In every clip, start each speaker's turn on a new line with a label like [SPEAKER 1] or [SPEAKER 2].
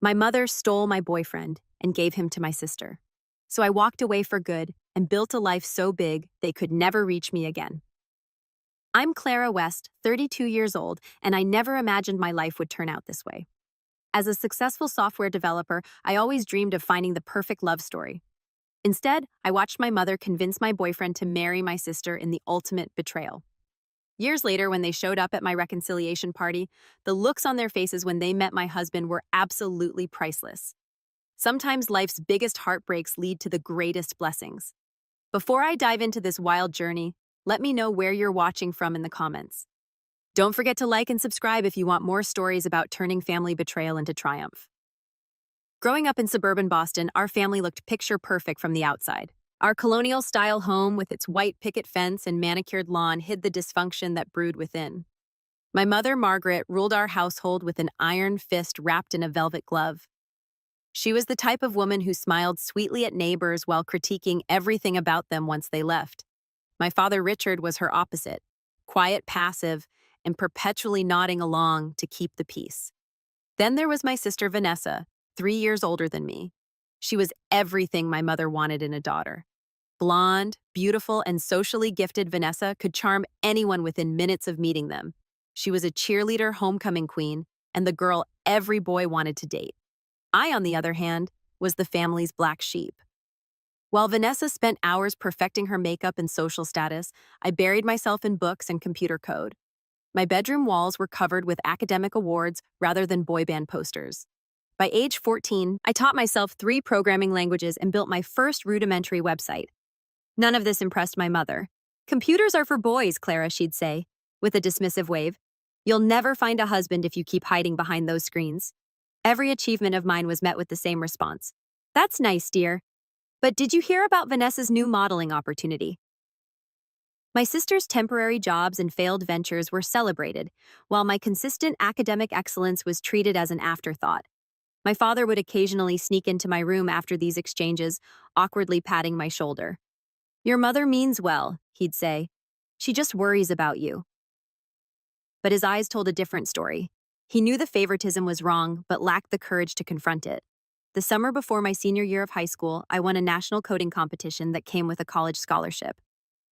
[SPEAKER 1] My mother stole my boyfriend and gave him to my sister. So I walked away for good and built a life so big they could never reach me again. I'm Clara West, 32 years old, and I never imagined my life would turn out this way. As a successful software developer, I always dreamed of finding the perfect love story. Instead, I watched my mother convince my boyfriend to marry my sister in the ultimate betrayal. Years later, when they showed up at my reconciliation party, the looks on their faces when they met my husband were absolutely priceless. Sometimes life's biggest heartbreaks lead to the greatest blessings. Before I dive into this wild journey, let me know where you're watching from in the comments. Don't forget to like and subscribe if you want more stories about turning family betrayal into triumph. Growing up in suburban Boston, our family looked picture perfect from the outside. Our colonial-style home with its white picket fence and manicured lawn hid the dysfunction that brewed within. My mother, Margaret, ruled our household with an iron fist wrapped in a velvet glove. She was the type of woman who smiled sweetly at neighbors while critiquing everything about them once they left. My father, Richard, was her opposite, quiet, passive, and perpetually nodding along to keep the peace. Then there was my sister, Vanessa, 3 years older than me. She was everything my mother wanted in a daughter. Blonde, beautiful, and socially gifted Vanessa could charm anyone within minutes of meeting them. She was a cheerleader homecoming queen and the girl every boy wanted to date. I, on the other hand, was the family's black sheep. While Vanessa spent hours perfecting her makeup and social status, I buried myself in books and computer code. My bedroom walls were covered with academic awards rather than boy band posters. By age 14, I taught myself 3 programming languages and built my first rudimentary website. None of this impressed my mother. "Computers are for boys, Clara," she'd say, with a dismissive wave. "You'll never find a husband if you keep hiding behind those screens." Every achievement of mine was met with the same response. "That's nice, dear. But did you hear about Vanessa's new modeling opportunity?" My sister's temporary jobs and failed ventures were celebrated, while my consistent academic excellence was treated as an afterthought. My father would occasionally sneak into my room after these exchanges, awkwardly patting my shoulder. "Your mother means well," he'd say. "She just worries about you." But his eyes told a different story. He knew the favoritism was wrong, but lacked the courage to confront it. The summer before my senior year of high school, I won a national coding competition that came with a college scholarship.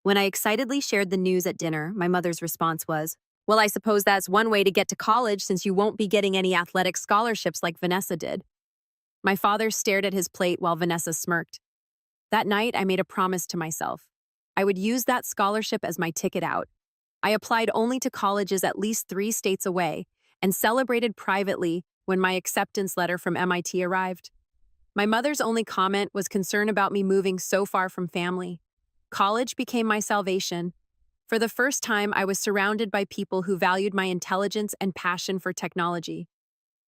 [SPEAKER 1] When I excitedly shared the news at dinner, my mother's response was, "Well, I suppose that's one way to get to college since you won't be getting any athletic scholarships like Vanessa did." My father stared at his plate while Vanessa smirked. That night, I made a promise to myself. I would use that scholarship as my ticket out. I applied only to colleges at least 3 states away and celebrated privately when my acceptance letter from MIT arrived. My mother's only comment was concern about me moving so far from family. College became my salvation. For the first time, I was surrounded by people who valued my intelligence and passion for technology.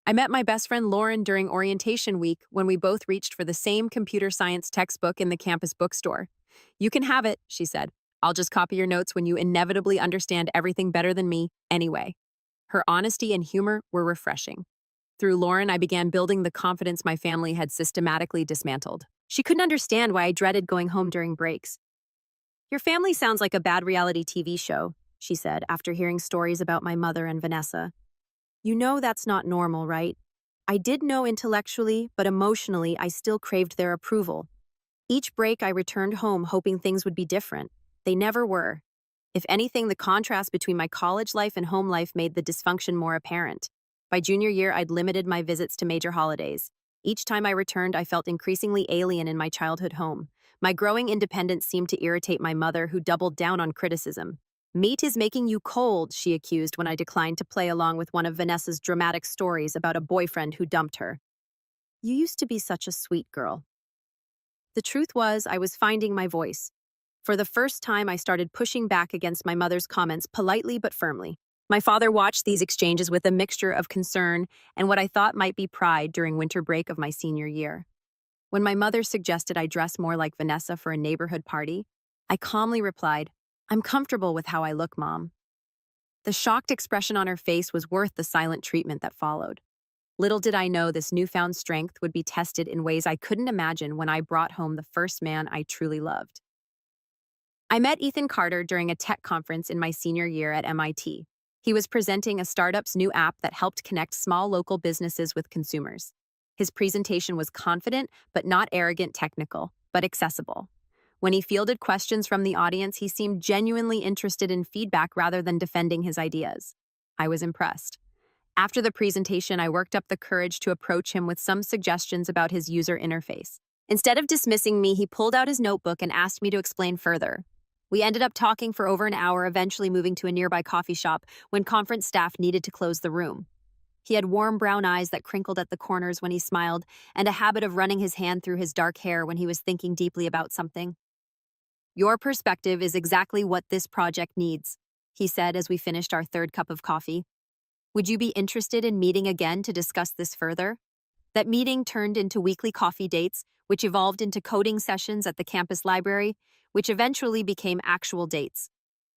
[SPEAKER 1] I met my best friend Lauren during orientation week when we both reached for the same computer science textbook in the campus bookstore. "You can have it," she said. "I'll just copy your notes when you inevitably understand everything better than me anyway." Her honesty and humor were refreshing. Through Lauren, I began building the confidence my family had systematically dismantled. She couldn't understand why I dreaded going home during breaks. "Your family sounds like a bad reality TV show," she said after hearing stories about my mother and Vanessa. "You know that's not normal, right?" I did know intellectually, but emotionally, I still craved their approval. Each break, I returned home hoping things would be different. They never were. If anything, the contrast between my college life and home life made the dysfunction more apparent. By junior year, I'd limited my visits to major holidays. Each time I returned, I felt increasingly alien in my childhood home. My growing independence seemed to irritate my mother, who doubled down on criticism. "Meat is making you cold," she accused when I declined to play along with one of Vanessa's dramatic stories about a boyfriend who dumped her. "You used to be such a sweet girl." The truth was, I was finding my voice. For the first time, I started pushing back against my mother's comments politely but firmly. My father watched these exchanges with a mixture of concern and what I thought might be pride during winter break of my senior year. When my mother suggested I dress more like Vanessa for a neighborhood party, I calmly replied, "I'm comfortable with how I look, Mom." The shocked expression on her face was worth the silent treatment that followed. Little did I know this newfound strength would be tested in ways I couldn't imagine when I brought home the first man I truly loved. I met Ethan Carter during a tech conference in my senior year at MIT. He was presenting a startup's new app that helped connect small local businesses with consumers. His presentation was confident, but not arrogant technical, but accessible. When he fielded questions from the audience, he seemed genuinely interested in feedback rather than defending his ideas. I was impressed. After the presentation, I worked up the courage to approach him with some suggestions about his user interface. Instead of dismissing me, he pulled out his notebook and asked me to explain further. We ended up talking for over an hour, eventually moving to a nearby coffee shop when conference staff needed to close the room. He had warm brown eyes that crinkled at the corners when he smiled, and a habit of running his hand through his dark hair when he was thinking deeply about something. "Your perspective is exactly what this project needs," he said as we finished our third cup of coffee. "Would you be interested in meeting again to discuss this further?" That meeting turned into weekly coffee dates, which evolved into coding sessions at the campus library, which eventually became actual dates.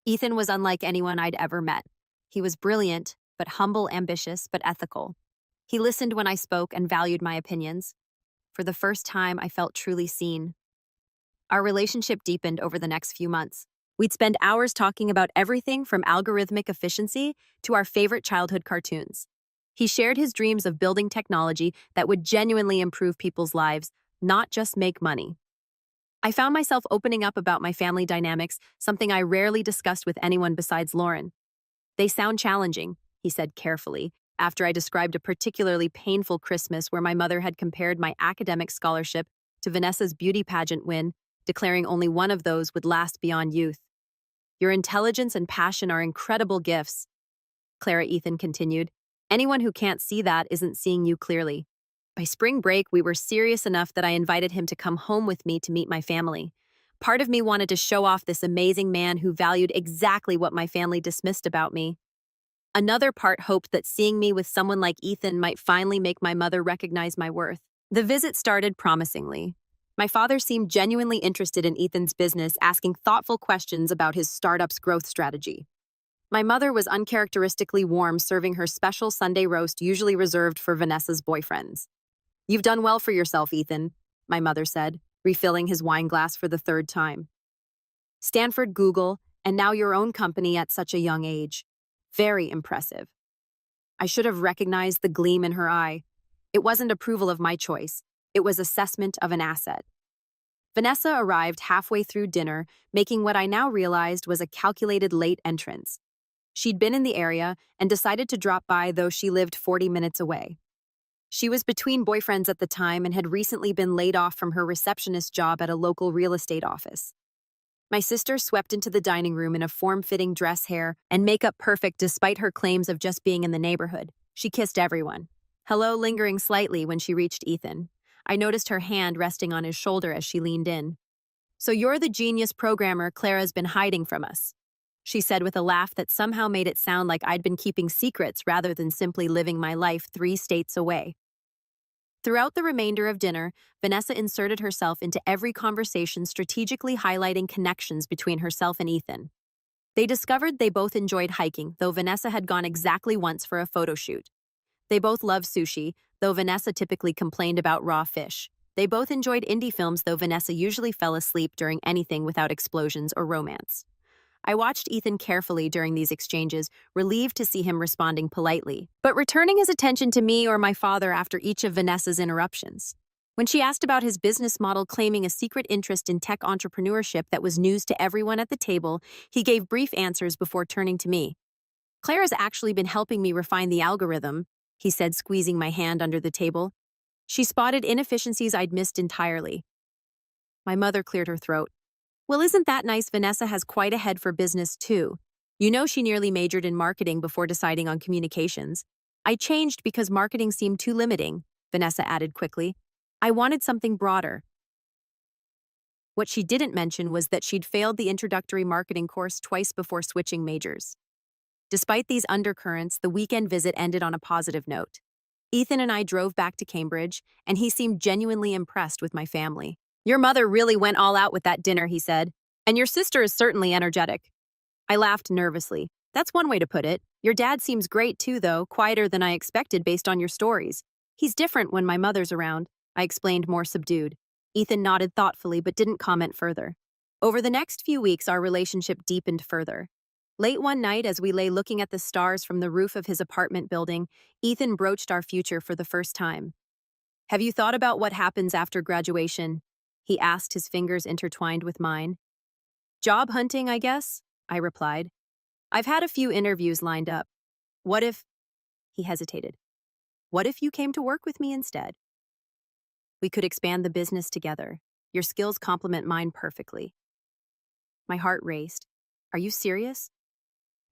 [SPEAKER 1] Ethan was unlike anyone I'd ever met. He was brilliant, but humble, ambitious, but ethical. He listened when I spoke and valued my opinions. For the first time, I felt truly seen. Our relationship deepened over the next few months. We'd spend hours talking about everything from algorithmic efficiency to our favorite childhood cartoons. He shared his dreams of building technology that would genuinely improve people's lives, not just make money. I found myself opening up about my family dynamics, something I rarely discussed with anyone besides Lauren. "They sound challenging," he said carefully, after I described a particularly painful Christmas where my mother had compared my academic scholarship to Vanessa's beauty pageant win, declaring only one of those would last beyond youth. "Your intelligence and passion are incredible gifts," Clara Ethan continued. "Anyone who can't see that isn't seeing you clearly." By spring break, we were serious enough that I invited him to come home with me to meet my family. Part of me wanted to show off this amazing man who valued exactly what my family dismissed about me. Another part hoped that seeing me with someone like Ethan might finally make my mother recognize my worth. The visit started promisingly. My father seemed genuinely interested in Ethan's business, asking thoughtful questions about his startup's growth strategy. My mother was uncharacteristically warm, serving her special Sunday roast usually reserved for Vanessa's boyfriends. "You've done well for yourself, Ethan," my mother said, refilling his wine glass for the third time. "Stanford, Google, and now your own company at such a young age. Very impressive." I should have recognized the gleam in her eye. It wasn't approval of my choice. It was assessment of an asset. Vanessa arrived halfway through dinner, making what I now realized was a calculated late entrance. She'd been in the area and decided to drop by, though she lived 40 minutes away. She was between boyfriends at the time and had recently been laid off from her receptionist job at a local real estate office. My sister swept into the dining room in a form-fitting dress, hair, and makeup perfect despite her claims of just being in the neighborhood. She kissed everyone. Hello lingering slightly when she reached Ethan. I noticed her hand resting on his shoulder as she leaned in. "So you're the genius programmer Clara's been hiding from us," she said with a laugh that somehow made it sound like I'd been keeping secrets rather than simply living my life 3 states away. Throughout the remainder of dinner, Vanessa inserted herself into every conversation, strategically highlighting connections between herself and Ethan. They discovered they both enjoyed hiking, though Vanessa had gone exactly once for a photo shoot. They both loved sushi, though Vanessa typically complained about raw fish. They both enjoyed indie films, though Vanessa usually fell asleep during anything without explosions or romance. I watched Ethan carefully during these exchanges, relieved to see him responding politely, but returning his attention to me or my father after each of Vanessa's interruptions. When she asked about his business model, claiming a secret interest in tech entrepreneurship that was news to everyone at the table, he gave brief answers before turning to me. "Clara's actually been helping me refine the algorithm," he said, squeezing my hand under the table. "She spotted inefficiencies I'd missed entirely." My mother cleared her throat. "Well, isn't that nice? Vanessa has quite a head for business, too. You know, she nearly majored in marketing before deciding on communications. I changed because marketing seemed too limiting," Vanessa added quickly. "I wanted something broader." What she didn't mention was that she'd failed the introductory marketing course twice before switching majors. Despite these undercurrents, the weekend visit ended on a positive note. Ethan and I drove back to Cambridge, and he seemed genuinely impressed with my family. "Your mother really went all out with that dinner," he said. "And your sister is certainly energetic." I laughed nervously. "That's one way to put it. Your dad seems great too, though, quieter than I expected based on your stories. He's different when my mother's around," I explained, more subdued. Ethan nodded thoughtfully but didn't comment further. Over the next few weeks, our relationship deepened further. Late one night, as we lay looking at the stars from the roof of his apartment building, Ethan broached our future for the first time. Have you thought about what happens after graduation? He asked, his fingers intertwined with mine. Job hunting, I guess, I replied. I've had a few interviews lined up. What if, he hesitated, what if you came to work with me instead? We could expand the business together. Your skills complement mine perfectly. My heart raced. Are you serious?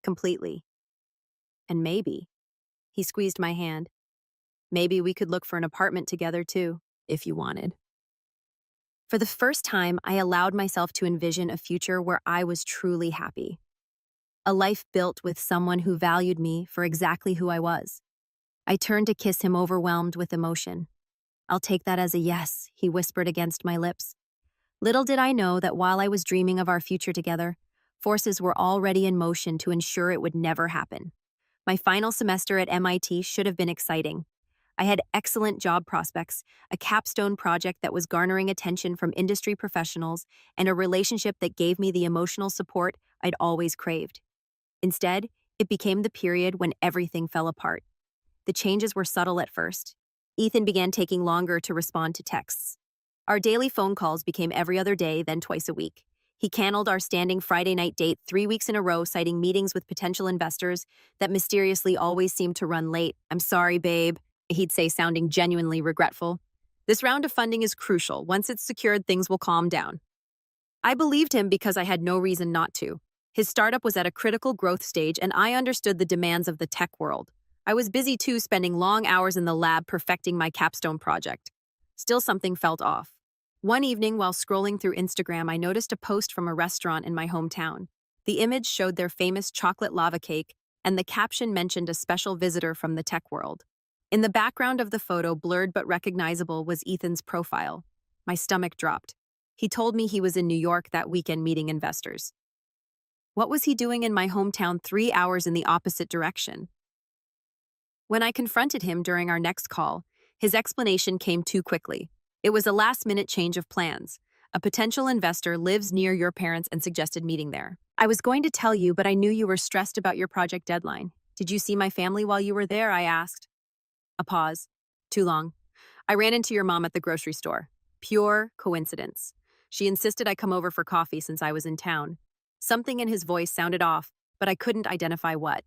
[SPEAKER 1] Completely. And maybe, he squeezed my hand, maybe we could look for an apartment together too, if you wanted. For the first time, I allowed myself to envision a future where I was truly happy. A life built with someone who valued me for exactly who I was. I turned to kiss him, overwhelmed with emotion. I'll take that as a yes, he whispered against my lips. Little did I know that while I was dreaming of our future together, forces were already in motion to ensure it would never happen. My final semester at MIT should have been exciting. I had excellent job prospects, a capstone project that was garnering attention from industry professionals, and a relationship that gave me the emotional support I'd always craved. Instead, it became the period when everything fell apart. The changes were subtle at first. Ethan began taking longer to respond to texts. Our daily phone calls became every other day, then twice a week. He canceled our standing Friday night date 3 weeks in a row, citing meetings with potential investors that mysteriously always seemed to run late. I'm sorry, babe, he'd say, sounding genuinely regretful. This round of funding is crucial. Once it's secured, things will calm down. I believed him because I had no reason not to. His startup was at a critical growth stage, and I understood the demands of the tech world. I was busy too, spending long hours in the lab perfecting my capstone project. Still, something felt off. One evening, while scrolling through Instagram, I noticed a post from a restaurant in my hometown. The image showed their famous chocolate lava cake, and the caption mentioned a special visitor from the tech world. In the background of the photo, blurred but recognizable, was Ethan's profile. My stomach dropped. He told me he was in New York that weekend meeting investors. What was he doing in my hometown 3 hours in the opposite direction? When I confronted him during our next call, his explanation came too quickly. It was a last-minute change of plans. A potential investor lives near your parents and suggested meeting there. I was going to tell you, but I knew you were stressed about your project deadline. Did you see my family while you were there? I asked. A pause. Too long. I ran into your mom at the grocery store. Pure coincidence. She insisted I come over for coffee since I was in town. Something in his voice sounded off, but I couldn't identify what.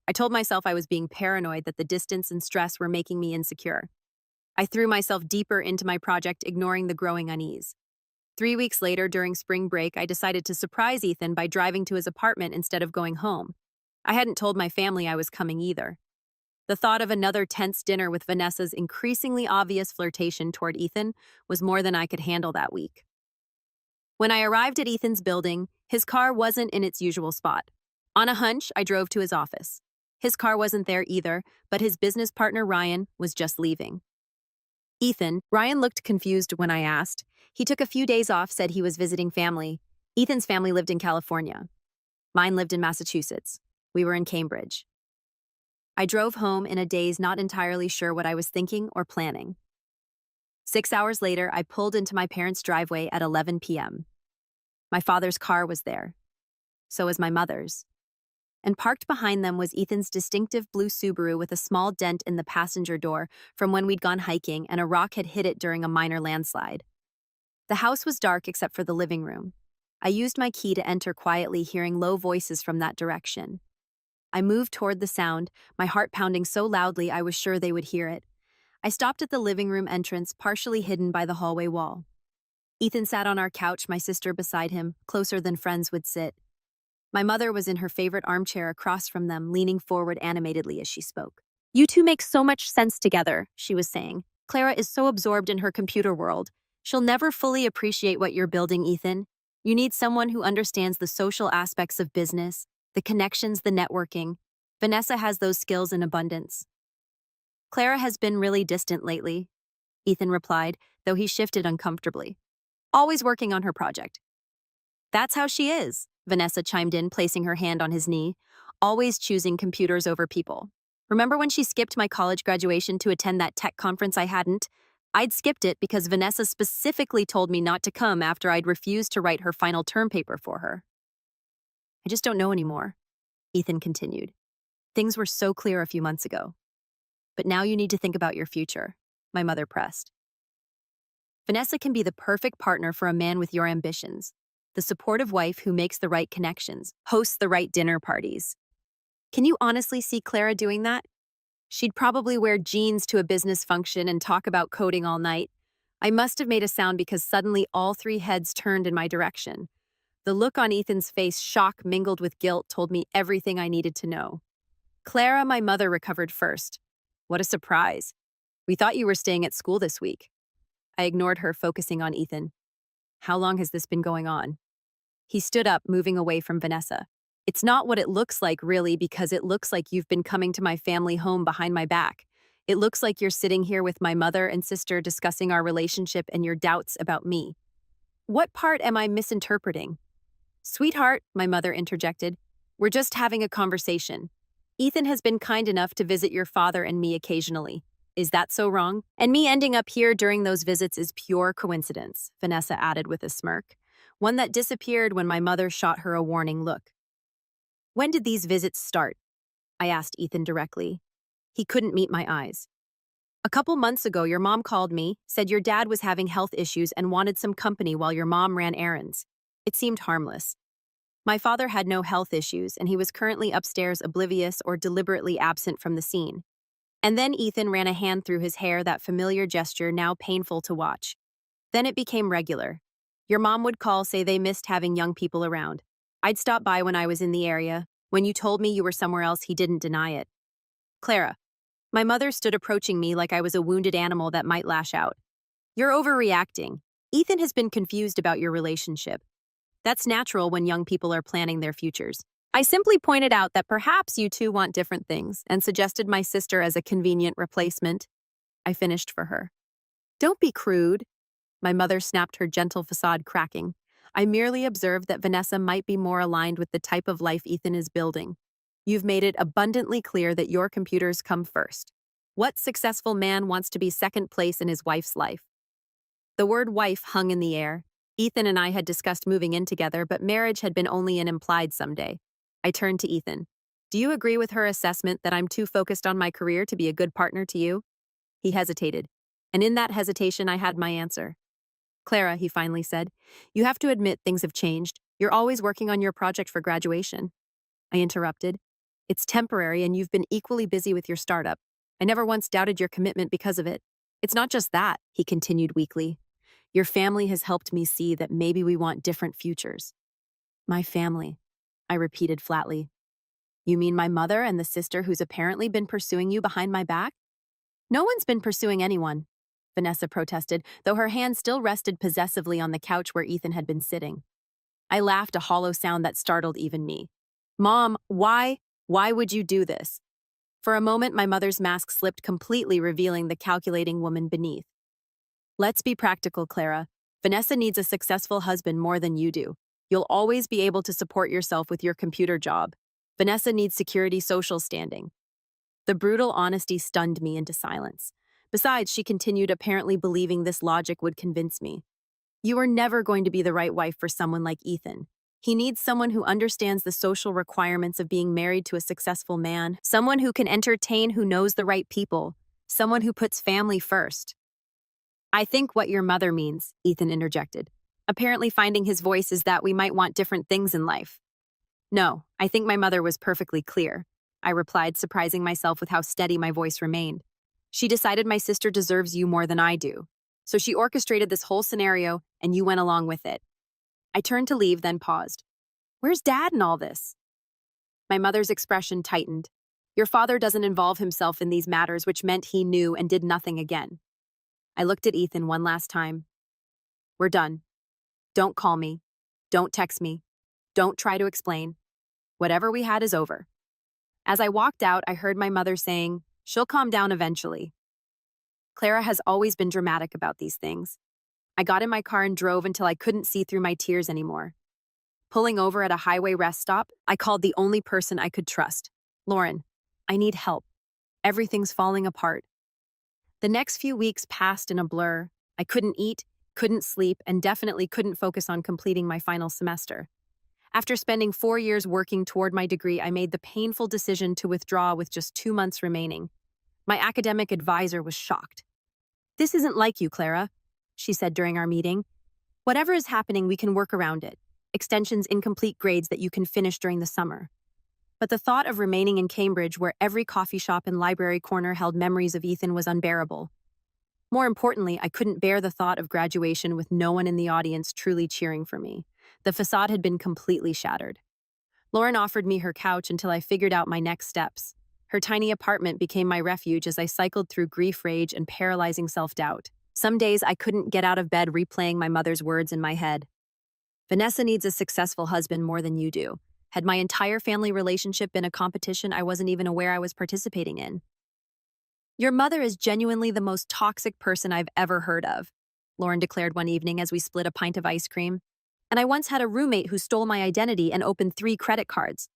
[SPEAKER 1] I told myself I was being paranoid, that the distance and stress were making me insecure. I threw myself deeper into my project, ignoring the growing unease. 3 weeks later, during spring break, I decided to surprise Ethan by driving to his apartment instead of going home. I hadn't told my family I was coming either. The thought of another tense dinner with Vanessa's increasingly obvious flirtation toward Ethan was more than I could handle that week. When I arrived at Ethan's building, his car wasn't in its usual spot. On a hunch, I drove to his office. His car wasn't there either, but his business partner Ryan was just leaving. Ethan, Ryan looked confused when I asked. He took a few days off, said he was visiting family. Ethan's family lived in California. Mine lived in Massachusetts. We were in Cambridge. I drove home in a daze, not entirely sure what I was thinking or planning. 6 hours later, I pulled into my parents' driveway at 11 p.m. My father's car was there. So was my mother's. And parked behind them was Ethan's distinctive blue Subaru with a small dent in the passenger door from when we'd gone hiking and a rock had hit it during a minor landslide. The house was dark except for the living room. I used my key to enter quietly, hearing low voices from that direction. I moved toward the sound, my heart pounding so loudly I was sure they would hear it. I stopped at the living room entrance, partially hidden by the hallway wall. Ethan sat on our couch, my sister beside him, closer than friends would sit. My mother was in her favorite armchair across from them, leaning forward animatedly as she spoke. "You two make so much sense together," she was saying. "Clara is so absorbed in her computer world. She'll never fully appreciate what you're building, Ethan. You need someone who understands the social aspects of business, the connections, the networking. Vanessa has those skills in abundance." "Clara has been really distant lately," Ethan replied, though he shifted uncomfortably. "Always working on her project." "That's how she is," Vanessa chimed in, placing her hand on his knee. "Always choosing computers over people. Remember when she skipped my college graduation to attend that tech conference I hadn't? I'd skipped it because Vanessa specifically told me not to come after I'd refused to write her final term paper for her." "I just don't know anymore," Ethan continued. "Things were so clear a few months ago. But now you need to think about your future. my mother pressed. Vanessa can be the perfect partner for a man with your ambitions. The supportive wife who makes the right connections, hosts the right dinner parties. Can you honestly see Clara doing that? She'd probably wear jeans to a business function and talk about coding all night. I must have made a sound because suddenly all three heads turned in my direction. The look on Ethan's face, shock mingled with guilt, told me everything I needed to know. Clara, my mother, recovered first. What a surprise. We thought you were staying at school this week. I ignored her, focusing on Ethan. How long has this been going on? He stood up, moving away from Vanessa. It's not what it looks like, really, because it looks like you've been coming to my family home behind my back. It looks like you're sitting here with my mother and sister discussing our relationship and your doubts about me. What part am I misinterpreting? Sweetheart, my mother interjected, we're just having a conversation. Ethan has been kind enough to visit your father and me occasionally. Is that so wrong? And me ending up here during those visits is pure coincidence, Vanessa added with a smirk, one that disappeared when my mother shot her a warning look. When did these visits start? I asked Ethan directly. He couldn't meet my eyes. A couple months ago, your mom called me, said your dad was having health issues and wanted some company while your mom ran errands. It seemed harmless. My father had no health issues, and he was currently upstairs oblivious or deliberately absent from the scene. And then Ethan ran a hand through his hair, that familiar gesture now painful to watch. Then it became regular. Your mom would call, say they missed having young people around. I'd stop by when I was in the area. When you told me you were somewhere else, he didn't deny it. Clara. My mother stood approaching me like I was a wounded animal that might lash out. You're overreacting. Ethan has been confused about your relationship. That's natural when young people are planning their futures. I simply pointed out that perhaps you two want different things and suggested my sister as a convenient replacement. I finished for her. Don't be crude. My mother snapped, her gentle facade cracking. I merely observed that Vanessa might be more aligned with the type of life Ethan is building. You've made it abundantly clear that your computers come first. What successful man wants to be second place in his wife's life? The word wife hung in the air. Ethan and I had discussed moving in together, but marriage had been only an implied someday. I turned to Ethan. Do you agree with her assessment that I'm too focused on my career to be a good partner to you? He hesitated, and in that hesitation I had my answer. Clara, he finally said, you have to admit things have changed. You're always working on your project for graduation. I interrupted. It's temporary, and you've been equally busy with your startup. I never once doubted your commitment because of it. It's not just that, he continued weakly. Your family has helped me see that maybe we want different futures. My family, I repeated flatly. You mean my mother and the sister who's apparently been pursuing you behind my back? No one's been pursuing anyone, Vanessa protested, though her hand still rested possessively on the couch where Ethan had been sitting. I laughed, a hollow sound that startled even me. Mom, why would you do this? For a moment, my mother's mask slipped completely, revealing the calculating woman beneath. Let's be practical, Clara. Vanessa needs a successful husband more than you do. You'll always be able to support yourself with your computer job. Vanessa needs security, social standing. The brutal honesty stunned me into silence. Besides, she continued, apparently believing this logic would convince me. You are never going to be the right wife for someone like Ethan. He needs someone who understands the social requirements of being married to a successful man, someone who can entertain, who knows the right people, someone who puts family first. I think what your mother means, Ethan interjected. Apparently finding his voice is that we might want different things in life. No, I think my mother was perfectly clear, I replied, surprising myself with how steady my voice remained. She decided my sister deserves you more than I do. So she orchestrated this whole scenario, and you went along with it. I turned to leave, then paused. Where's Dad in all this? My mother's expression tightened. Your father doesn't involve himself in these matters, which meant he knew and did nothing again. I looked at Ethan one last time. We're done. Don't call me. Don't text me. Don't try to explain. Whatever we had is over. As I walked out, I heard my mother saying, she'll calm down eventually. Clara has always been dramatic about these things. I got in my car and drove until I couldn't see through my tears anymore. Pulling over at a highway rest stop, I called the only person I could trust. Lauren, I need help. Everything's falling apart. The next few weeks passed in a blur. I couldn't eat, couldn't sleep, and definitely couldn't focus on completing my final semester. After spending 4 years working toward my degree, I made the painful decision to withdraw with just 2 months remaining. My academic advisor was shocked. "This isn't like you, Clara," she said during our meeting. "Whatever is happening, we can work around it. Extensions, incomplete grades that you can finish during the summer." But the thought of remaining in Cambridge, where every coffee shop and library corner held memories of Ethan, was unbearable. More importantly, I couldn't bear the thought of graduation with no one in the audience truly cheering for me. The facade had been completely shattered. Lauren offered me her couch until I figured out my next steps. Her tiny apartment became my refuge as I cycled through grief, rage, and paralyzing self-doubt. Some days I couldn't get out of bed replaying my mother's words in my head. "Vanessa needs a successful husband more than you do." Had my entire family relationship been a competition I wasn't even aware I was participating in? "Your mother is genuinely the most toxic person I've ever heard of," Lauren declared one evening as we split a pint of ice cream. "And I once had a roommate who stole my identity and opened 3 credit cards."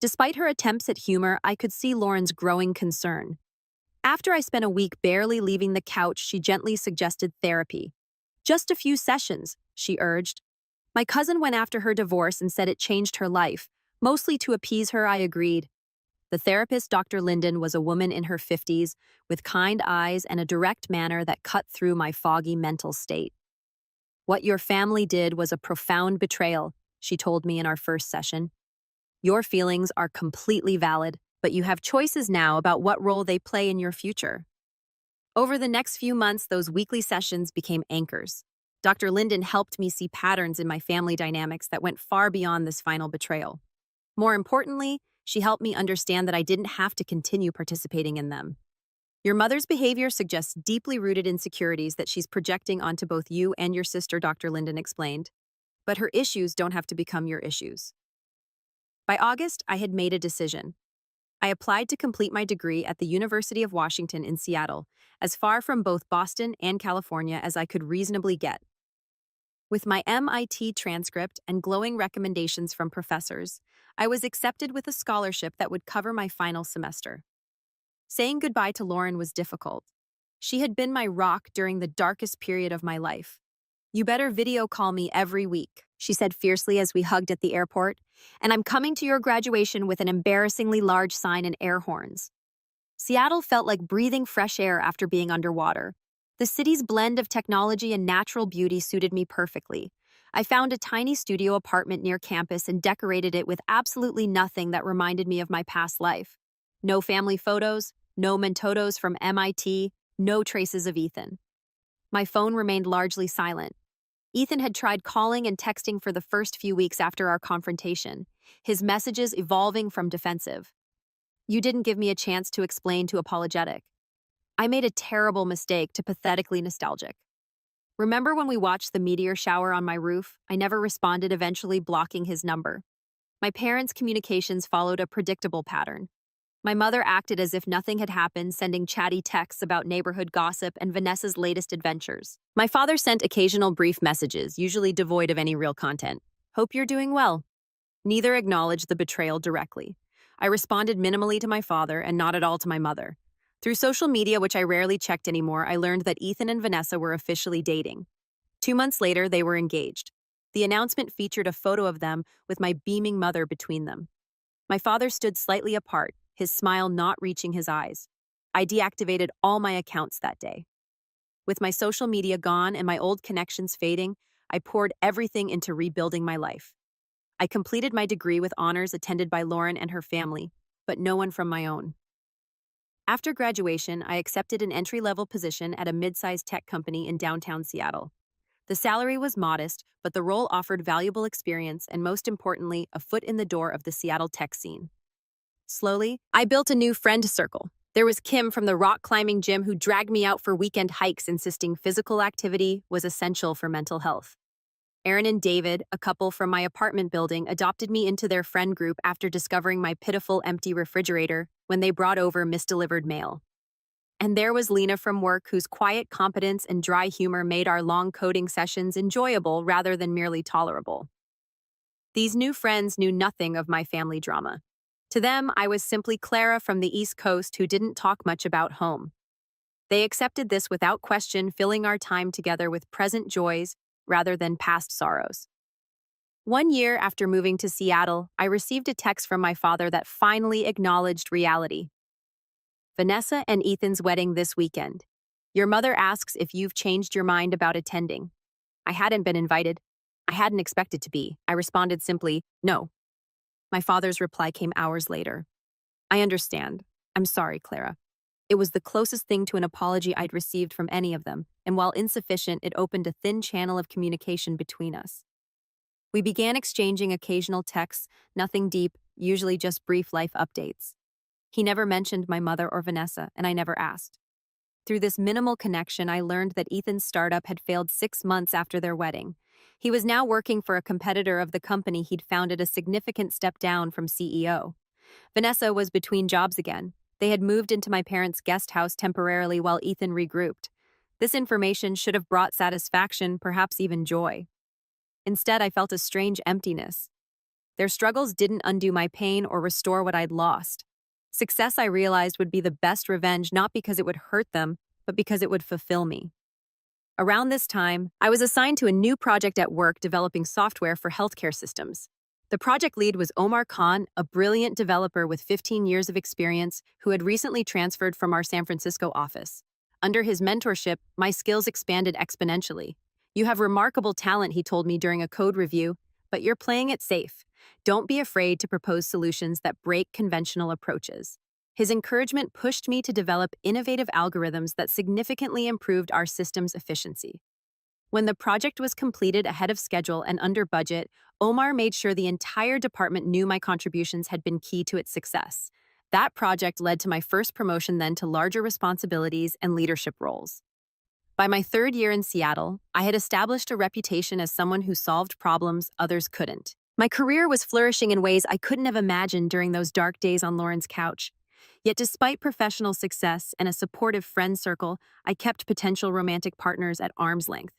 [SPEAKER 1] Despite her attempts at humor, I could see Lauren's growing concern. After I spent a week barely leaving the couch, she gently suggested therapy. "Just a few sessions," she urged. "My cousin went after her divorce and said it changed her life. Mostly to appease her, I agreed." The therapist, Dr. Linden, was a woman in her 50s with kind eyes and a direct manner that cut through my foggy mental state. "What your family did was a profound betrayal," she told me in our first session. "Your feelings are completely valid, but you have choices now about what role they play in your future." Over the next few months, those weekly sessions became anchors. Dr. Linden helped me see patterns in my family dynamics that went far beyond this final betrayal. More importantly, she helped me understand that I didn't have to continue participating in them. "Your mother's behavior suggests deeply rooted insecurities that she's projecting onto both you and your sister," Dr. Linden explained. "But her issues don't have to become your issues." By August, I had made a decision. I applied to complete my degree at the University of Washington in Seattle, as far from both Boston and California as I could reasonably get. With my MIT transcript and glowing recommendations from professors, I was accepted with a scholarship that would cover my final semester. Saying goodbye to Lauren was difficult. She had been my rock during the darkest period of my life. "You better video call me every week," she said fiercely as we hugged at the airport. "And I'm coming to your graduation with an embarrassingly large sign and air horns." Seattle felt like breathing fresh air after being underwater. The city's blend of technology and natural beauty suited me perfectly. I found a tiny studio apartment near campus and decorated it with absolutely nothing that reminded me of my past life. No family photos, no mementos from MIT, no traces of Ethan. My phone remained largely silent. Ethan had tried calling and texting for the first few weeks after our confrontation, his messages evolving from defensive. "You didn't give me a chance to explain," to apologetic. I made a terrible mistake to pathetically nostalgic. "Remember when we watched the meteor shower on my roof?" I never responded, eventually blocking his number. My parents' communications followed a predictable pattern. My mother acted as if nothing had happened, sending chatty texts about neighborhood gossip and Vanessa's latest adventures. My father sent occasional brief messages, usually devoid of any real content. "Hope you're doing well." Neither acknowledged the betrayal directly. I responded minimally to my father and not at all to my mother. Through social media, which I rarely checked anymore, I learned that Ethan and Vanessa were officially dating. 2 months later, they were engaged. The announcement featured a photo of them with my beaming mother between them. My father stood slightly apart, his smile not reaching his eyes. I deactivated all my accounts that day. With my social media gone and my old connections fading, I poured everything into rebuilding my life. I completed my degree with honors attended by Lauren and her family, but no one from my own. After graduation, I accepted an entry-level position at a mid-sized tech company in downtown Seattle. The salary was modest, but the role offered valuable experience and, most importantly, a foot in the door of the Seattle tech scene. Slowly, I built a new friend circle. There was Kim from the rock climbing gym who dragged me out for weekend hikes, insisting physical activity was essential for mental health. Aaron and David, a couple from my apartment building, adopted me into their friend group after discovering my pitiful empty refrigerator when they brought over misdelivered mail. And there was Lena from work, whose quiet competence and dry humor made our long coding sessions enjoyable rather than merely tolerable. These new friends knew nothing of my family drama. To them, I was simply Clara from the East Coast who didn't talk much about home. They accepted this without question, filling our time together with present joys rather than past sorrows. 1 year after moving to Seattle, I received a text from my father that finally acknowledged reality. "Vanessa and Ethan's wedding this weekend. Your mother asks if you've changed your mind about attending. I hadn't been invited. I hadn't expected to be. I responded simply, no. My father's reply came hours later. I understand. I'm sorry, Clara. It was the closest thing to an apology I'd received from any of them, and while insufficient, it opened a thin channel of communication between us. We began exchanging occasional texts, nothing deep, usually just brief life updates. He never mentioned my mother or Vanessa, and I never asked. Through this minimal connection, I learned that Ethan's startup had failed 6 months after their wedding. He was now working for a competitor of the company he'd founded, a significant step down from CEO. Vanessa was between jobs again. They had moved into my parents' guest house temporarily while Ethan regrouped. This information should have brought satisfaction, perhaps even joy. Instead, I felt a strange emptiness. Their struggles didn't undo my pain or restore what I'd lost. Success, I realized, would be the best revenge, not because it would hurt them, but because it would fulfill me. Around this time, I was assigned to a new project at work developing software for healthcare systems. The project lead was Omar Khan, a brilliant developer with 15 years of experience who had recently transferred from our San Francisco office. Under his mentorship, my skills expanded exponentially. You have remarkable talent, he told me during a code review, but you're playing it safe. Don't be afraid to propose solutions that break conventional approaches. His encouragement pushed me to develop innovative algorithms that significantly improved our system's efficiency. When the project was completed ahead of schedule and under budget, Omar made sure the entire department knew my contributions had been key to its success. That project led to my first promotion, then to larger responsibilities and leadership roles. By my third year in Seattle, I had established a reputation as someone who solved problems others couldn't. My career was flourishing in ways I couldn't have imagined during those dark days on Lauren's couch. Yet despite professional success and a supportive friend circle, I kept potential romantic partners at arm's length.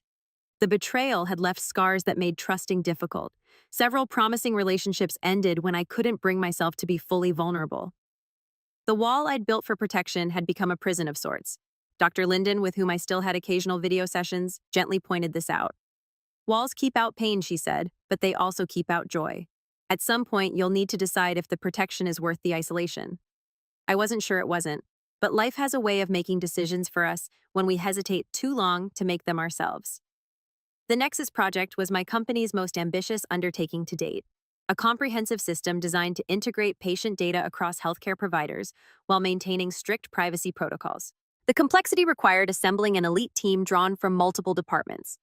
[SPEAKER 1] The betrayal had left scars that made trusting difficult. Several promising relationships ended when I couldn't bring myself to be fully vulnerable. The wall I'd built for protection had become a prison of sorts. Dr. Linden, with whom I still had occasional video sessions, gently pointed this out. Walls keep out pain, she said, but they also keep out joy. At some point, you'll need to decide if the protection is worth the isolation. I wasn't sure it wasn't, but life has a way of making decisions for us when we hesitate too long to make them ourselves. The Nexus project was my company's most ambitious undertaking to date, a comprehensive system designed to integrate patient data across healthcare providers while maintaining strict privacy protocols. The complexity required assembling an elite team drawn from multiple departments.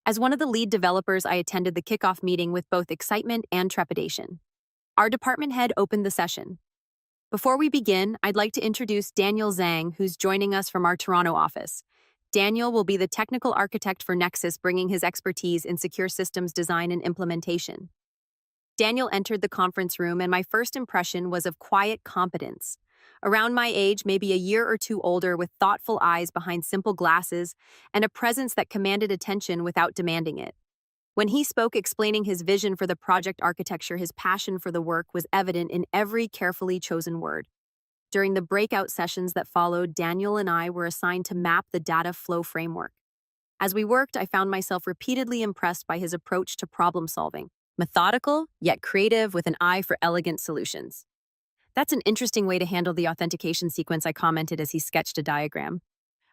[SPEAKER 1] As one of the lead developers, I attended the kickoff meeting with both excitement and trepidation. Our department head opened the session. Before we begin, I'd like to introduce Daniel Zhang, who's joining us from our Toronto office. Daniel will be the technical architect for Nexus, bringing his expertise in secure systems design and implementation. Daniel entered the conference room, and my first impression was of quiet competence. Around my age, maybe a year or two older, with thoughtful eyes behind simple glasses, and a presence that commanded attention without demanding it. When he spoke explaining his vision for the project architecture, his passion for the work was evident in every carefully chosen word. During the breakout sessions that followed, Daniel and I were assigned to map the data flow framework. As we worked, I found myself repeatedly impressed by his approach to problem solving, methodical, yet creative, with an eye for elegant solutions. That's an interesting way to handle the authentication sequence, I commented as he sketched a diagram.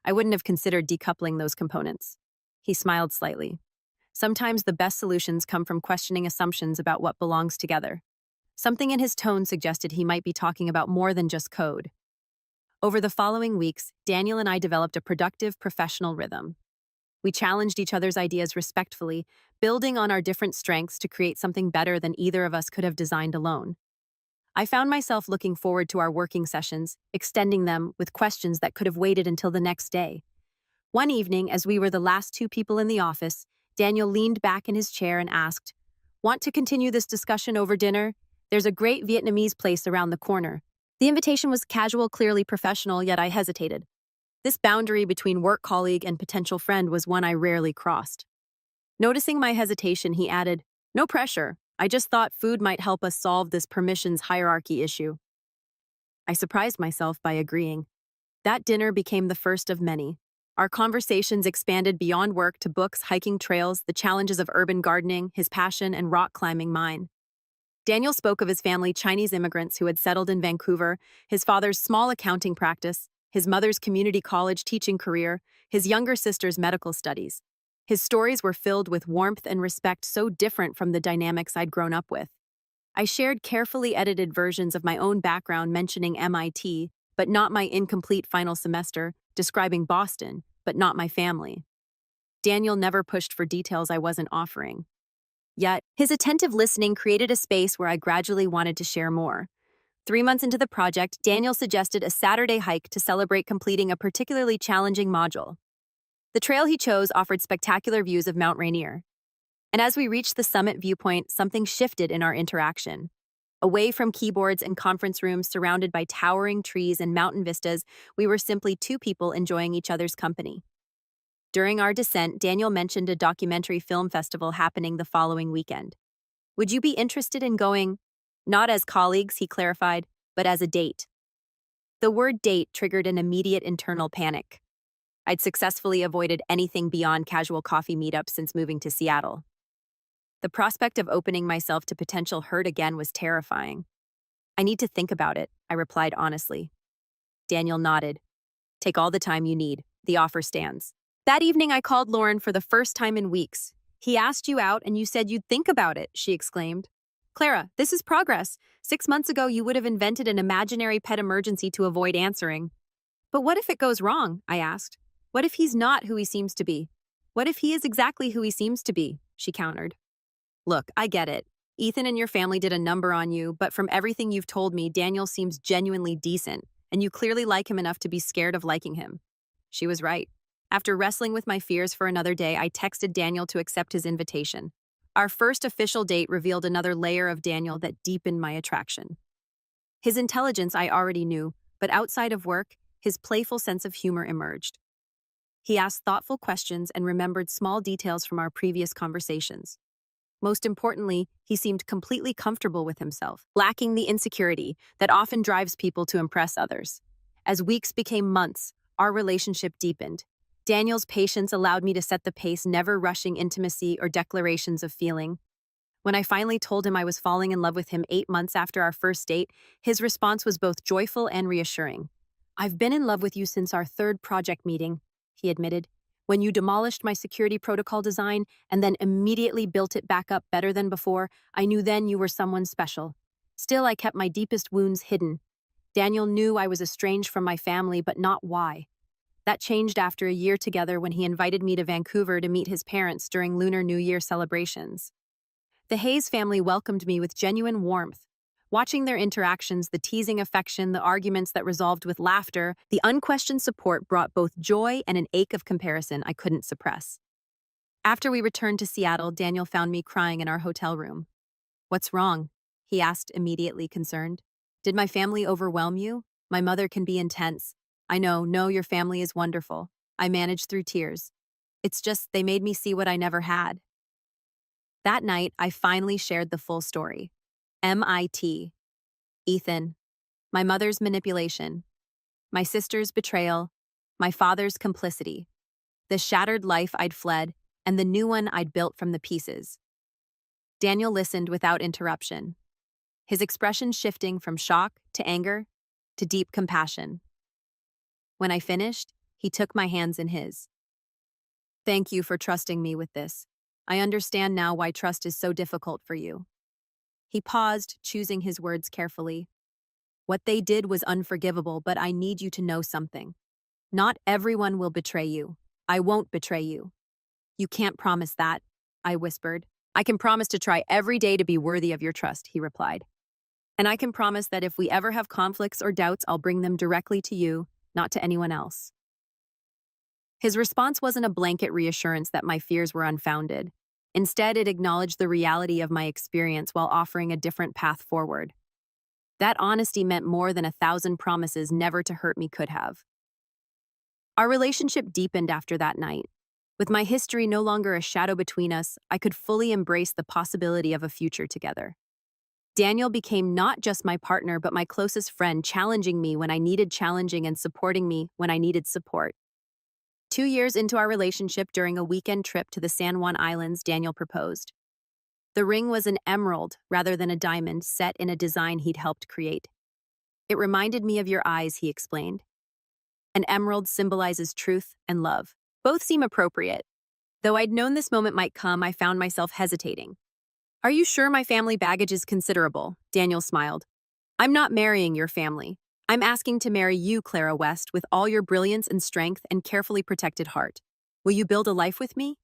[SPEAKER 1] I wouldn't have considered decoupling those components. He smiled slightly. Sometimes the best solutions come from questioning assumptions about what belongs together. Something in his tone suggested he might be talking about more than just code. Over the following weeks, Daniel and I developed a productive professional rhythm. We challenged each other's ideas respectfully, building on our different strengths to create something better than either of us could have designed alone. I found myself looking forward to our working sessions, extending them with questions that could have waited until the next day. One evening, as we were the last two people in the office, Daniel leaned back in his chair and asked, "Want to continue this discussion over dinner? There's a great Vietnamese place around the corner." The invitation was casual, clearly professional, yet I hesitated. This boundary between work colleague and potential friend was one I rarely crossed. Noticing my hesitation, he added, "No pressure. I just thought food might help us solve this permissions hierarchy issue." I surprised myself by agreeing. That dinner became the first of many. Our conversations expanded beyond work to books, hiking trails, the challenges of urban gardening, his passion, and rock climbing mine. Daniel spoke of his family, Chinese immigrants who had settled in Vancouver, his father's small accounting practice, his mother's community college teaching career, his younger sister's medical studies. His stories were filled with warmth and respect so different from the dynamics I'd grown up with. I shared carefully edited versions of my own background mentioning MIT, but not my incomplete final semester, describing Boston, but not my family. Daniel never pushed for details I wasn't offering. Yet, his attentive listening created a space where I gradually wanted to share more. 3 months into the project, Daniel suggested a Saturday hike to celebrate completing a particularly challenging module. The trail he chose offered spectacular views of Mount Rainier. And as we reached the summit viewpoint, something shifted in our interaction. Away from keyboards and conference rooms surrounded by towering trees and mountain vistas, we were simply two people enjoying each other's company. During our descent, Daniel mentioned a documentary film festival happening the following weekend. Would you be interested in going? Not as colleagues, he clarified, but as a date. The word date triggered an immediate internal panic. I'd successfully avoided anything beyond casual coffee meetups since moving to Seattle. The prospect of opening myself to potential hurt again was terrifying. I need to think about it, I replied honestly. Daniel nodded. Take all the time you need. The offer stands. That evening, I called Lauren for the first time in weeks. He asked you out and you said you'd think about it, she exclaimed. Clara, this is progress. 6 months ago, you would have invented an imaginary pet emergency to avoid answering. But what if it goes wrong? I asked. What if he's not who he seems to be? What if he is exactly who he seems to be? She countered. Look, I get it. Ethan and your family did a number on you, but from everything you've told me, Daniel seems genuinely decent, and you clearly like him enough to be scared of liking him. She was right. After wrestling with my fears for another day, I texted Daniel to accept his invitation. Our first official date revealed another layer of Daniel that deepened my attraction. His intelligence I already knew, but outside of work, his playful sense of humor emerged. He asked thoughtful questions and remembered small details from our previous conversations. Most importantly, he seemed completely comfortable with himself, lacking the insecurity that often drives people to impress others. As weeks became months, our relationship deepened. Daniel's patience allowed me to set the pace, never rushing intimacy or declarations of feeling. When I finally told him I was falling in love with him 8 months after our first date, his response was both joyful and reassuring. I've been in love with you since our third project meeting, he admitted. When you demolished my security protocol design and then immediately built it back up better than before, I knew then you were someone special. Still, I kept my deepest wounds hidden. Daniel knew I was estranged from my family, but not why. That changed after a year together when he invited me to Vancouver to meet his parents during Lunar New Year celebrations. The Hayes family welcomed me with genuine warmth. Watching their interactions, the teasing affection, the arguments that resolved with laughter, the unquestioned support brought both joy and an ache of comparison I couldn't suppress. After we returned to Seattle, Daniel found me crying in our hotel room. What's wrong? He asked, immediately concerned. Did my family overwhelm you? My mother can be intense. I know, no, your family is wonderful. I managed through tears. It's just they made me see what I never had. That night, I finally shared the full story. MIT. Ethan. My mother's manipulation. My sister's betrayal. My father's complicity. The shattered life I'd fled, and the new one I'd built from the pieces. Daniel listened without interruption, his expression shifting from shock to anger to deep compassion. When I finished, he took my hands in his. Thank you for trusting me with this. I understand now why trust is so difficult for you. He paused, choosing his words carefully. What they did was unforgivable, but I need you to know something. Not everyone will betray you. I won't betray you. You can't promise that, I whispered. I can promise to try every day to be worthy of your trust, he replied. And I can promise that if we ever have conflicts or doubts, I'll bring them directly to you, not to anyone else. His response wasn't a blanket reassurance that my fears were unfounded. Instead, it acknowledged the reality of my experience while offering a different path forward. That honesty meant more than 1,000 promises never to hurt me could have. Our relationship deepened after that night. With my history no longer a shadow between us, I could fully embrace the possibility of a future together. Daniel became not just my partner, but my closest friend, challenging me when I needed challenging and supporting me when I needed support. 2 years into our relationship, during a weekend trip to the San Juan Islands, Daniel proposed. The ring was an emerald rather than a diamond, set in a design he'd helped create. It reminded me of your eyes, he explained. An emerald symbolizes truth and love. Both seem appropriate. Though I'd known this moment might come, I found myself hesitating. Are you sure my family baggage is considerable? Daniel smiled. I'm not marrying your family. I'm asking to marry you, Clara West, with all your brilliance and strength and carefully protected heart. Will you build a life with me?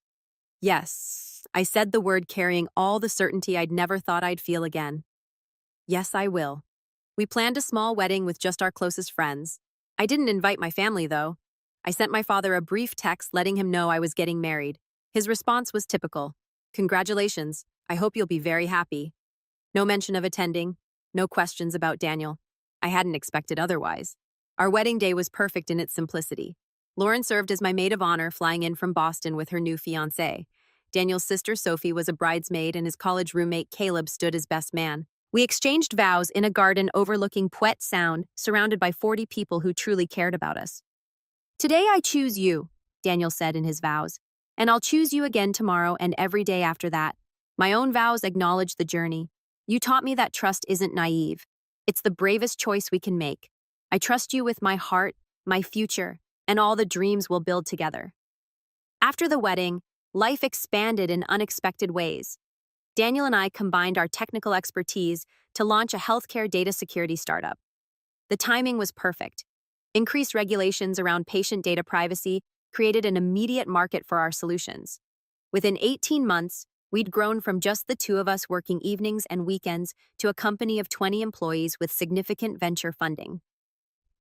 [SPEAKER 1] Yes. I said the word carrying all the certainty I'd never thought I'd feel again. Yes, I will. We planned a small wedding with just our closest friends. I didn't invite my family, though. I sent my father a brief text letting him know I was getting married. His response was typical. Congratulations. I hope you'll be very happy. No mention of attending. No questions about Daniel. I hadn't expected otherwise. Our wedding day was perfect in its simplicity. Lauren served as my maid of honor, flying in from Boston with her new fiancé. Daniel's sister Sophie was a bridesmaid, and his college roommate Caleb stood as best man. We exchanged vows in a garden overlooking Puget Sound, surrounded by 40 people who truly cared about us. Today I choose you, Daniel said in his vows, and I'll choose you again tomorrow and every day after that. My own vows acknowledge the journey. You taught me that trust isn't naive. It's the bravest choice we can make. I trust you with my heart, my future, and all the dreams we'll build together. After the wedding, life expanded in unexpected ways. Daniel and I combined our technical expertise to launch a healthcare data security startup. The timing was perfect. Increased regulations around patient data privacy created an immediate market for our solutions. Within 18 months, we'd grown from just the two of us working evenings and weekends to a company of 20 employees with significant venture funding.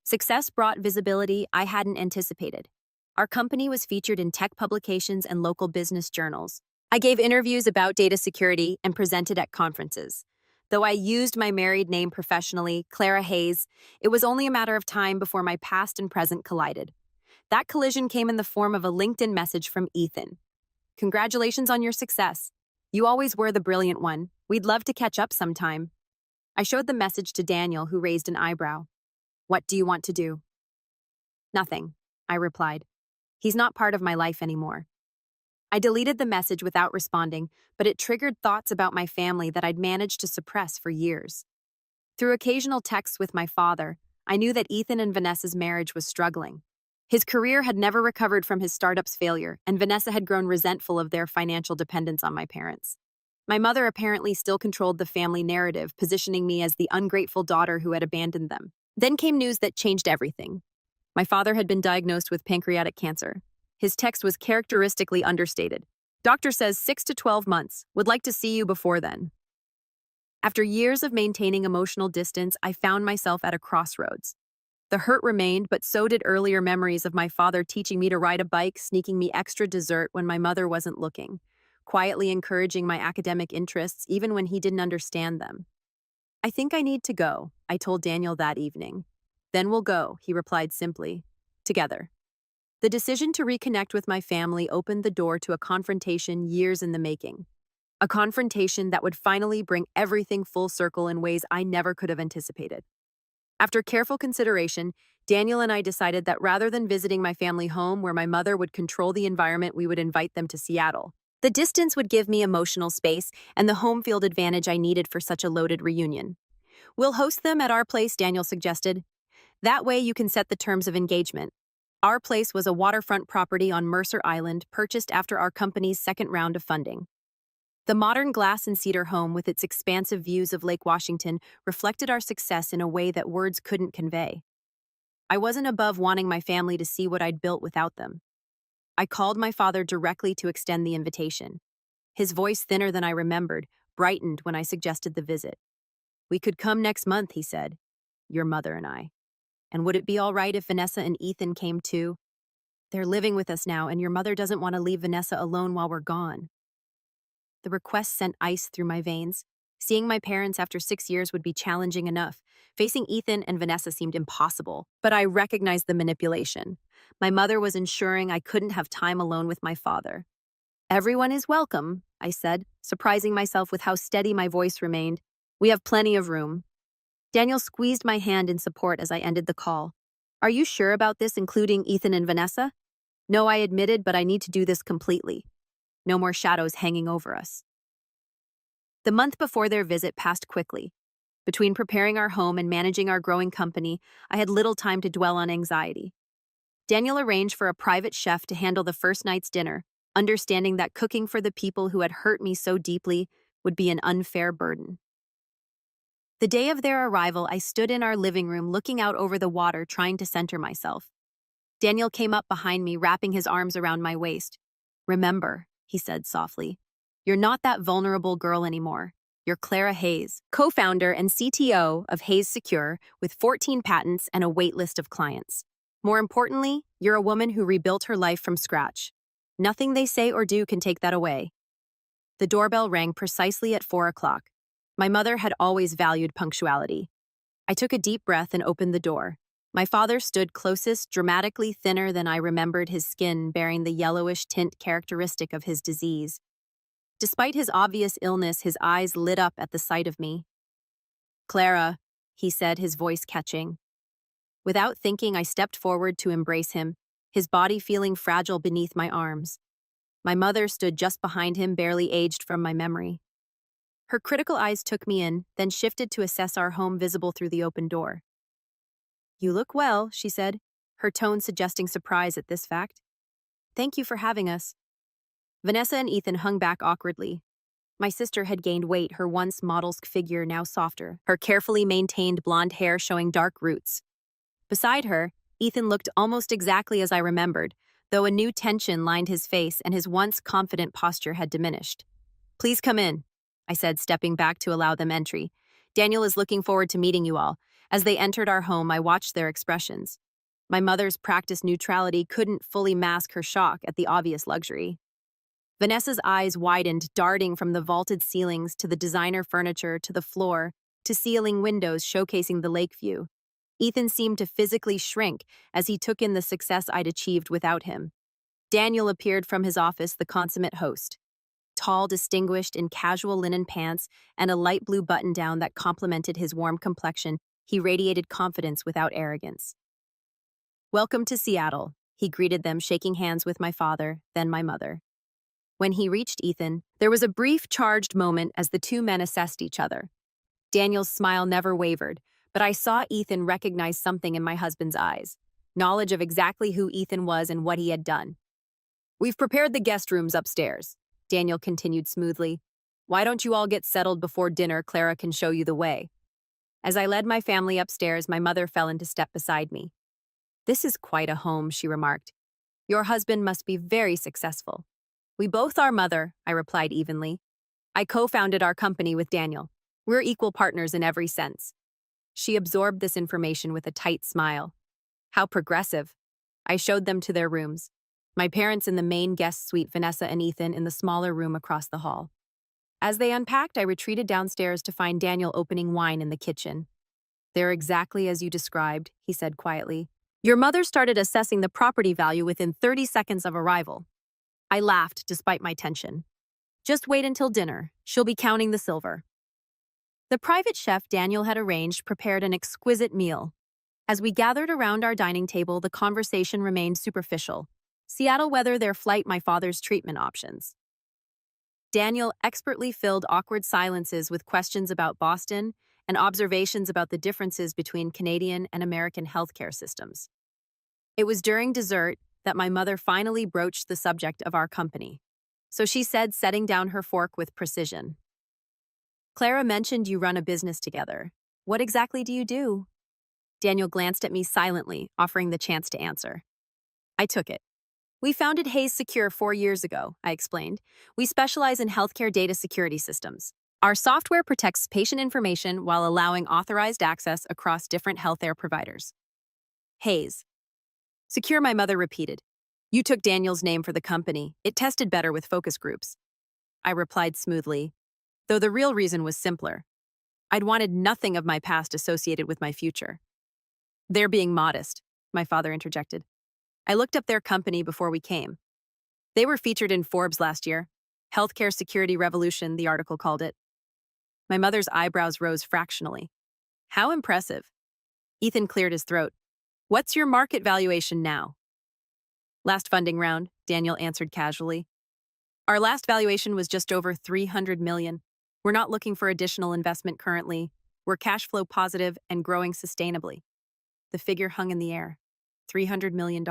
[SPEAKER 1] Success brought visibility I hadn't anticipated. Our company was featured in tech publications and local business journals. I gave interviews about data security and presented at conferences. Though I used my married name professionally, Clara Hayes, it was only a matter of time before my past and present collided. That collision came in the form of a LinkedIn message from Ethan. Congratulations on your success. You always were the brilliant one. We'd love to catch up sometime. I showed the message to Daniel, who raised an eyebrow. What do you want to do? Nothing, I replied. He's not part of my life anymore. I deleted the message without responding, but it triggered thoughts about my family that I'd managed to suppress for years. Through occasional texts with my father, I knew that Ethan and Vanessa's marriage was struggling. His career had never recovered from his startup's failure, and Vanessa had grown resentful of their financial dependence on my parents. My mother apparently still controlled the family narrative, positioning me as the ungrateful daughter who had abandoned them. Then came news that changed everything. My father had been diagnosed with pancreatic cancer. His text was characteristically understated. Doctor says 6 to 12 months. Would like to see you before then. After years of maintaining emotional distance, I found myself at a crossroads. The hurt remained, but so did earlier memories of my father teaching me to ride a bike, sneaking me extra dessert when my mother wasn't looking, quietly encouraging my academic interests even when he didn't understand them. I think I need to go, I told Daniel that evening. Then we'll go, he replied simply. Together. The decision to reconnect with my family opened the door to a confrontation years in the making. A confrontation that would finally bring everything full circle in ways I never could have anticipated. After careful consideration, Daniel and I decided that rather than visiting my family home where my mother would control the environment, we would invite them to Seattle. The distance would give me emotional space and the home field advantage I needed for such a loaded reunion. We'll host them at our place, Daniel suggested. That way you can set the terms of engagement. Our place was a waterfront property on Mercer Island, purchased after our company's second round of funding. The modern glass and cedar home with its expansive views of Lake Washington reflected our success in a way that words couldn't convey. I wasn't above wanting my family to see what I'd built without them. I called my father directly to extend the invitation. His voice, thinner than I remembered, brightened when I suggested the visit. We could come next month, he said. Your mother and I. And would it be all right if Vanessa and Ethan came too? They're living with us now, and your mother doesn't want to leave Vanessa alone while we're gone. The request sent ice through my veins. Seeing my parents after 6 years would be challenging enough. Facing Ethan and Vanessa seemed impossible, but I recognized the manipulation. My mother was ensuring I couldn't have time alone with my father. Everyone is welcome, I said, surprising myself with how steady my voice remained. We have plenty of room. Daniel squeezed my hand in support as I ended the call. Are you sure about this, including Ethan and Vanessa? No, I admitted, but I need to do this completely. No more shadows hanging over us. The month before their visit passed quickly. Between preparing our home and managing our growing company, I had little time to dwell on anxiety. Daniel arranged for a private chef to handle the first night's dinner, understanding that cooking for the people who had hurt me so deeply would be an unfair burden. The day of their arrival, I stood in our living room looking out over the water, trying to center myself. Daniel came up behind me, wrapping his arms around my waist. "Remember," he said softly, "you're not that vulnerable girl anymore. You're Clara Hayes, co-founder and CTO of Hayes Secure, with 14 patents and a wait list of clients. More importantly, you're a woman who rebuilt her life from scratch. Nothing they say or do can take that away." The doorbell rang precisely at 4 o'clock. My mother had always valued punctuality. I took a deep breath and opened the door. My father stood closest, dramatically thinner than I remembered, his skin bearing the yellowish tint characteristic of his disease. Despite his obvious illness, his eyes lit up at the sight of me. "Clara," he said, his voice catching. Without thinking, I stepped forward to embrace him, his body feeling fragile beneath my arms. My mother stood just behind him, barely aged from my memory. Her critical eyes took me in, then shifted to assess our home visible through the open door. "You look well," she said, her tone suggesting surprise at this fact. "Thank you for having us." Vanessa and Ethan hung back awkwardly. My sister had gained weight, her once model's figure now softer, her carefully maintained blonde hair showing dark roots. Beside her, Ethan looked almost exactly as I remembered, though a new tension lined his face and his once confident posture had diminished. "Please come in," I said, stepping back to allow them entry. "Daniel is looking forward to meeting you all." As they entered our home, I watched their expressions. My mother's practiced neutrality couldn't fully mask her shock at the obvious luxury. Vanessa's eyes widened, darting from the vaulted ceilings to the designer furniture to the floor to ceiling windows showcasing the lake view. Ethan seemed to physically shrink as he took in the success I'd achieved without him. Daniel appeared from his office, the consummate host. Tall, distinguished in casual linen pants and a light blue button-down that complemented his warm complexion, he radiated confidence without arrogance. "Welcome to Seattle," he greeted them, shaking hands with my father, then my mother. When he reached Ethan, there was a brief, charged moment as the two men assessed each other. Daniel's smile never wavered, but I saw Ethan recognize something in my husband's eyes, knowledge of exactly who Ethan was and what he had done. "We've prepared the guest rooms upstairs," Daniel continued smoothly. "Why don't you all get settled before dinner? Clara can show you the way." As I led my family upstairs, my mother fell into step beside me. "This is quite a home," she remarked. "Your husband must be very successful." "We both are, Mother," I replied evenly. "I co-founded our company with Daniel. We're equal partners in every sense." She absorbed this information with a tight smile. "How progressive." I showed them to their rooms. My parents in the main guest suite, Vanessa and Ethan in the smaller room across the hall. As they unpacked, I retreated downstairs to find Daniel opening wine in the kitchen. "They're exactly as you described," he said quietly. "Your mother started assessing the property value within 30 seconds of arrival." I laughed despite my tension. "Just wait until dinner. She'll be counting the silver." The private chef Daniel had arranged prepared an exquisite meal. As we gathered around our dining table, the conversation remained superficial. Seattle weather, their flight, my father's treatment options. Daniel expertly filled awkward silences with questions about Boston and observations about the differences between Canadian and American healthcare systems. It was during dessert that my mother finally broached the subject of our company. So she said, setting down her fork with precision, "Clara mentioned you run a business together. What exactly do you do?" Daniel glanced at me silently, offering the chance to answer. I took it. "We founded Hayes Secure 4 years ago," I explained. "We specialize in healthcare data security systems. Our software protects patient information while allowing authorized access across different healthcare providers." Hayes Secure, my mother repeated. "You took Daniel's name for the company. It tested better with focus groups." I replied smoothly, though the real reason was simpler. I'd wanted nothing of my past associated with my future. "They're being modest," my father interjected. "I looked up their company before we came. They were featured in Forbes last year. Healthcare Security Revolution, the article called it." My mother's eyebrows rose fractionally. "How impressive." Ethan cleared his throat. "What's your market valuation now?" "Last funding round," Daniel answered casually. "Our last valuation was just over $300 million. We're not looking for additional investment currently. We're cash flow positive and growing sustainably." The figure hung in the air. $300 million.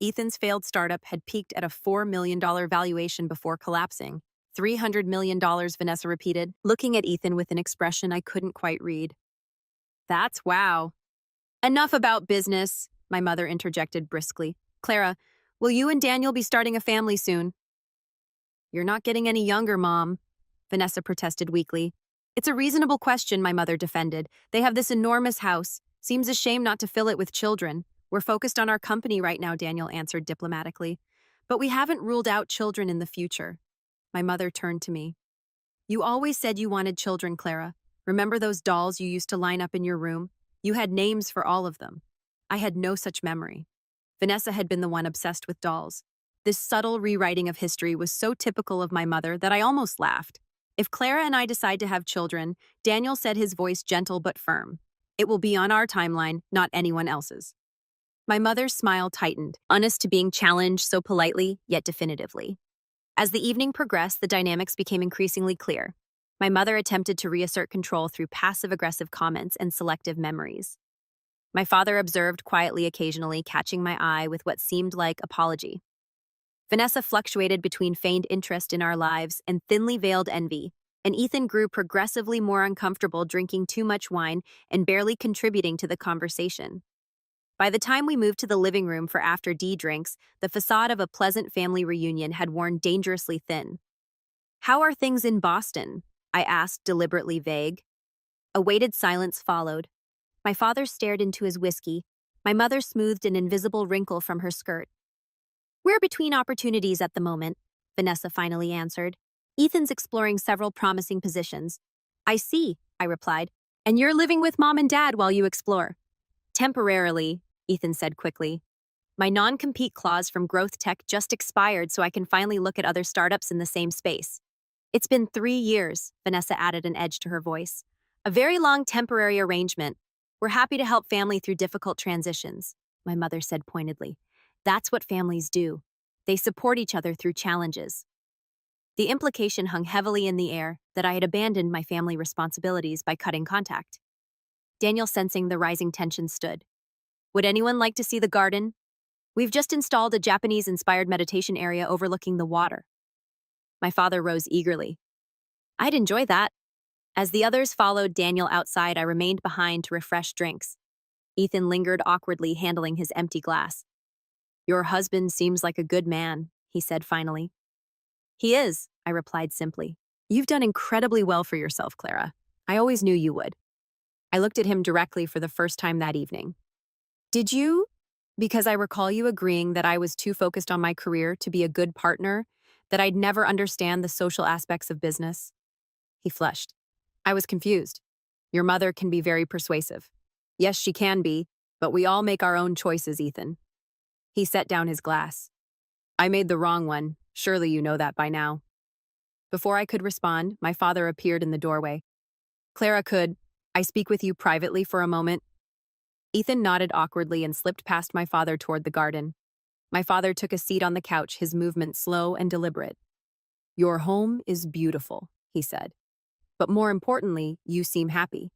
[SPEAKER 1] Ethan's failed startup had peaked at a $4 million valuation before collapsing. $300 million, Vanessa repeated, looking at Ethan with an expression I couldn't quite read. That's wow. Enough about business, my mother interjected briskly. Clara, will you and Daniel be starting a family soon? You're not getting any younger, Mom, Vanessa protested weakly. It's a reasonable question, my mother defended. They have this enormous house. Seems a shame not to fill it with children. We're focused on our company right now, Daniel answered diplomatically. But we haven't ruled out children in the future. My mother turned to me. You always said you wanted children, Clara. Remember those dolls you used to line up in your room? You had names for all of them. I had no such memory. Vanessa had been the one obsessed with dolls. This subtle rewriting of history was so typical of my mother that I almost laughed. If Clara and I decide to have children, Daniel said, his voice gentle but firm, it will be on our timeline, not anyone else's. My mother's smile tightened, honest to being challenged so politely, yet definitively. As the evening progressed, the dynamics became increasingly clear. My mother attempted to reassert control through passive-aggressive comments and selective memories. My father observed quietly occasionally, catching my eye with what seemed like apology. Vanessa fluctuated between feigned interest in our lives and thinly veiled envy, and Ethan grew progressively more uncomfortable drinking too much wine and barely contributing to the conversation. By the time we moved to the living room for after-tea drinks, the facade of a pleasant family reunion had worn dangerously thin. How are things in Boston? I asked, deliberately vague. A weighted silence followed. My father stared into his whiskey. My mother smoothed an invisible wrinkle from her skirt. We're between opportunities at the moment, Vanessa finally answered. Ethan's exploring several promising positions. I see, I replied. And you're living with Mom and Dad while you explore. Temporarily, Ethan said quickly. My non-compete clause from Growth Tech just expired, so I can finally look at other startups in the same space. It's been 3 years, Vanessa added an edge to her voice. A very long temporary arrangement. We're happy to help family through difficult transitions, my mother said pointedly. That's what families do. They support each other through challenges. The implication hung heavily in the air that I had abandoned my family responsibilities by cutting contact. Daniel, sensing the rising tension, stood. Would anyone like to see the garden? We've just installed a Japanese-inspired meditation area overlooking the water. My father rose eagerly. I'd enjoy that. As the others followed Daniel outside, I remained behind to refresh drinks. Ethan lingered awkwardly, handling his empty glass. Your husband seems like a good man, he said finally. He is, I replied simply. You've done incredibly well for yourself, Clara. I always knew you would. I looked at him directly for the first time that evening. Did you? Because I recall you agreeing that I was too focused on my career to be a good partner, that I'd never understand the social aspects of business. He flushed. I was confused. Your mother can be very persuasive. Yes, she can be, but we all make our own choices, Ethan. He set down his glass. I made the wrong one. Surely you know that by now. Before I could respond, my father appeared in the doorway. Clara, could I speak with you privately for a moment? Ethan nodded awkwardly and slipped past my father toward the garden. My father took a seat on the couch, his movement slow and deliberate. Your home is beautiful, he said. But more importantly, you seem happy.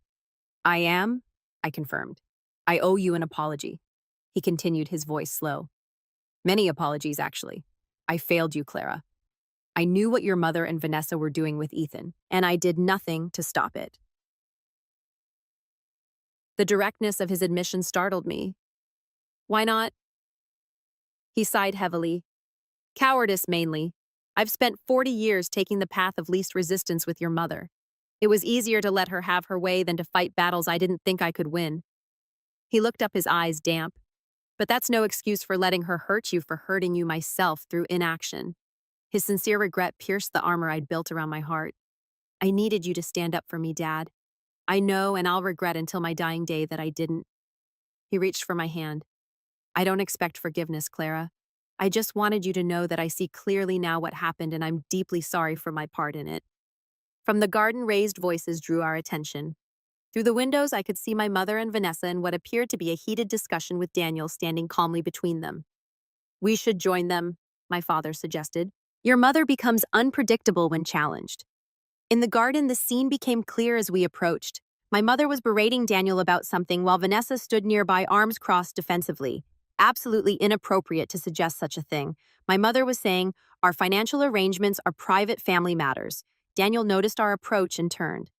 [SPEAKER 1] I am, I confirmed. I owe you an apology. He continued, his voice slow. Many apologies, actually. I failed you, Clara. I knew what your mother and Vanessa were doing with Ethan, and I did nothing to stop it. The directness of his admission startled me. Why not? He sighed heavily. Cowardice, mainly. I've spent 40 years taking the path of least resistance with your mother. It was easier to let her have her way than to fight battles I didn't think I could win. He looked up, his eyes damp. But that's no excuse for letting her hurt you, for hurting you myself through inaction. His sincere regret pierced the armor I'd built around my heart. I needed you to stand up for me, Dad. I know, and I'll regret until my dying day that I didn't. He reached for my hand. I don't expect forgiveness, Clara. I just wanted you to know that I see clearly now what happened, and I'm deeply sorry for my part in it. From the garden, raised voices drew our attention. Through the windows, I could see my mother and Vanessa in what appeared to be a heated discussion, with Daniel standing calmly between them. We should join them, my father suggested. Your mother becomes unpredictable when challenged. In the garden, the scene became clear as we approached. My mother was berating Daniel about something while Vanessa stood nearby, arms crossed defensively. Absolutely inappropriate to suggest such a thing. My mother was saying, "Our financial arrangements are private family matters." Daniel noticed our approach and turned.